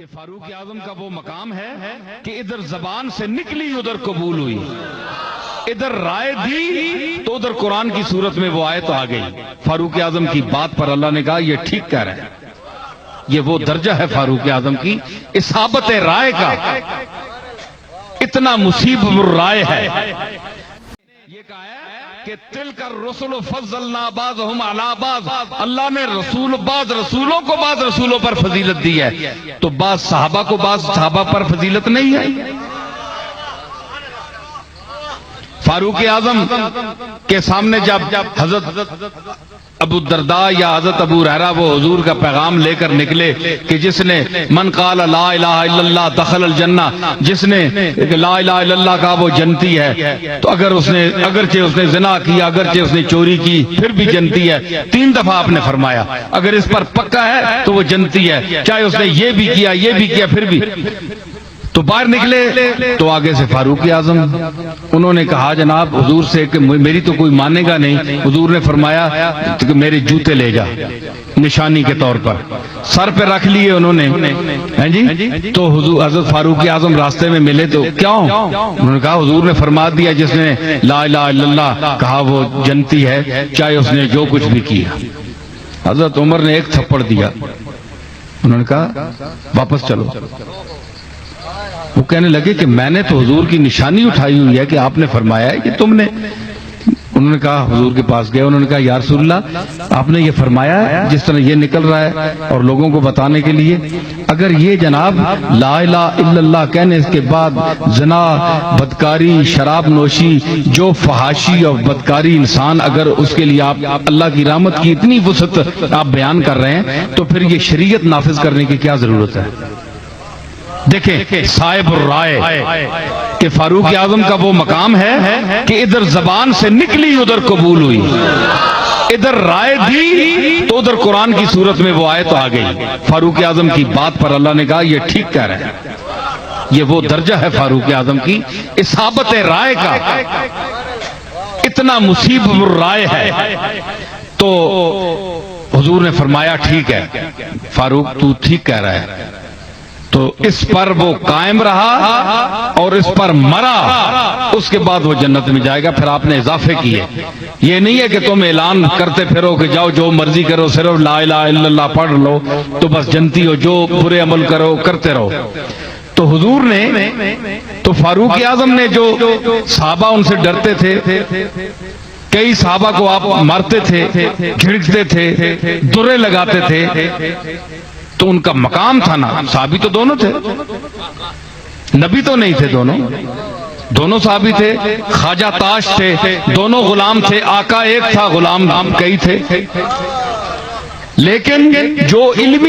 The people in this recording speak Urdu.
کہ فاروق اعظم کا وہ مقام ہے کہ ادھر زبان سے نکلی ادھر قبول ہوئی، ادھر رائے دی تو ادھر قرآن کی صورت میں وہ آیت آ گئی۔ فاروق اعظم کی بات پر اللہ نے کہا یہ ٹھیک کہہ رہے ہیں۔ یہ وہ درجہ ہے فاروق اعظم کی اصابت رائے کا، اتنا مصیب رائے ہے۔ یہ کہا ہے کہ تلک الرسل فضلنا بعضهم علی بعض، اللہ نے بعض رسولوں کو بعض رسولوں پر فضیلت دی ہے، تو بعض صحابہ کو بعض صحابہ پر فضیلت نہیں ہے۔ فاروق اعظم کے سامنے جب حضرت ابو الدرداء یا حضرت ابو ہریرہ وہ حضور کا پیغام لے کر نکلے کہ جس نے من قال لا الہ الا اللہ دخل الجنہ، جس نے لا الہ الا اللہ کہا وہ جنتی ہے، تو اگرچہ اس نے زنا کیا، اگرچہ اس نے چوری کی، پھر بھی جنتی ہے۔ 3 دفعہ آپ نے فرمایا اگر اس پر پکا ہے تو وہ جنتی ہے، چاہے اس نے یہ بھی کیا پھر بھی۔ تو باہر نکلے تو آگے سے فاروق اعظم، انہوں نے کہا جناب حضور سے کہ میری تو کوئی مانے گا نہیں۔ حضور نے فرمایا کہ میرے جوتے لے جا، نشانی کے طور پر سر پہ رکھ لیے انہوں نے، ہیں جی۔ تو حضور حضرت فاروق اعظم راستے میں ملے تو کیوں؟ انہوں نے کہا حضور نے فرما دیا جس نے لا الہ الا اللہ کہا وہ جنتی ہے، چاہے اس نے جو کچھ بھی کیا۔ حضرت عمر نے ایک تھپڑ دیا، انہوں نے کہا واپس چلو۔ وہ کہنے لگے کہ میں نے تو حضور کی نشانی اٹھائی ہوئی ہے کہ آپ نے فرمایا ہے کہ تم نے۔ انہوں نے کہا حضور کے پاس گئے، انہوں نے کہا یا رسول اللہ آپ نے یہ فرمایا ہے جس طرح یہ نکل رہا ہے اور لوگوں کو بتانے کے لیے، اگر یہ جناب لا الہ الا اللہ کہنے کے بعد زنا، بدکاری، شراب نوشی، جو فحاشی اور بدکاری انسان، اگر اس کے لیے آپ اللہ کی رحمت کی اتنی وسعت آپ بیان کر رہے ہیں تو پھر یہ شریعت نافذ کرنے کی کیا ضرورت ہے؟ دیکھیں صاحب الرائے کہ فاروق اعظم کا وہ مقام ہے کہ ادھر زبان سے نکلی ادھر قبول ہوئی، ادھر رائے دی تو ادھر قرآن کی صورت میں وہ آیت آ گئی۔ فاروق اعظم کی بات پر اللہ نے کہا یہ ٹھیک کہہ رہے ہیں۔ یہ وہ درجہ ہے فاروق اعظم کی اصابت رائے کا، اتنا مصیب رائے ہے۔ تو حضور نے فرمایا ٹھیک ہے فاروق تو ٹھیک کہہ رہا ہے۔ تو اس پر وہ قائم رہا اور اس پر مرا، اس کے بعد وہ جنت میں جائے گا۔ پھر آپ نے اضافے کیے، یہ نہیں ہے کہ تم اعلان کرتے پھرو کہ جاؤ جو مرضی کرو، صرف لا الہ الا اللہ پڑھ لو تو بس جنتی ہو، جو برے عمل کرو کرتے رہو۔ تو حضور نے تو فاروق اعظم نے جو صحابہ ان سے ڈرتے تھے، کئی صحابہ کو آپ مارتے تھے، جھڑکتے تھے، درے لگاتے تھے، تو ان کا مقام تھا نا، صحابی تو دونوں تھے، نبی تو نہیں تھے، دونوں صحابی تھے، خواجہ تاش تھے، دونوں غلام تھے، آقا ایک تھا، غلام کئی تھے، لیکن جو علمی